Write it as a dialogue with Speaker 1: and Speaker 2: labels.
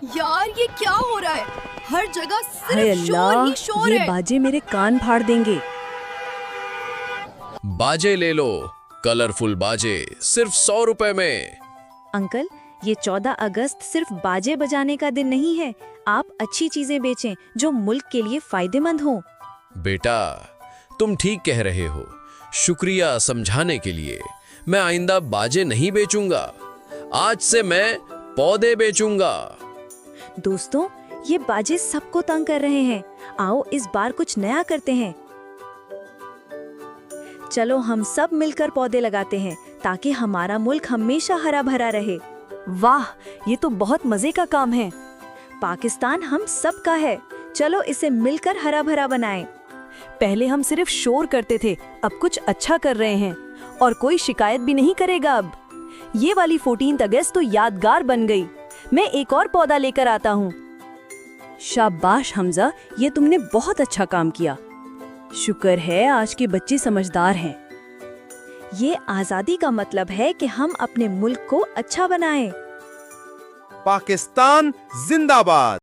Speaker 1: यार ये क्या हो रहा है? हर जगह
Speaker 2: हाय
Speaker 1: सिर्फ शोर
Speaker 2: अल्लाह,
Speaker 1: ही शोर
Speaker 2: ये
Speaker 1: है।
Speaker 2: बाजे मेरे कान फाड़ देंगे।
Speaker 3: बाजे ले लो, कलरफुल बाजे सिर्फ 100 रुपए में।
Speaker 4: अंकल, ये 14 अगस्त सिर्फ बाजे बजाने का दिन नहीं है। आप अच्छी चीजें बेचें जो मुल्क के लिए फायदेमंद हों।
Speaker 3: बेटा, तुम ठीक कह रहे हो। शुक्रिया समझाने के लिए। मैं आइंदा बाजे नहीं बेचूंगा। आज से मैं पौधे बेचूंगा।
Speaker 4: दोस्तों, ये बाजे सबको तंग कर रहे हैं। आओ इस बार कुछ नया करते हैं। चलो हम सब मिलकर पौधे लगाते हैं ताकि हमारा मुल्क हमेशा हरा भरा रहे।
Speaker 2: वाह, ये तो बहुत मजे का काम है।
Speaker 4: पाकिस्तान हम सब का है। चलो इसे मिलकर हरा भरा बनाएं।
Speaker 2: पहले हम सिर्फ शोर करते थे, अब कुछ अच्छा कर रहे हैं और कोई शिकायत भी नहीं करेगा अब। ये वाली 14 अगस्त तो यादगार बन गई। मैं एक और पौधा लेकर आता हूँ। शाबाश हमजा, ये तुमने बहुत अच्छा काम किया। शुक्र है आज के बच्चे समझदार हैं।
Speaker 4: ये आज़ादी का मतलब है कि हम अपने मुल्क को अच्छा बनाएं।
Speaker 5: पाकिस्तान जिंदाबाद।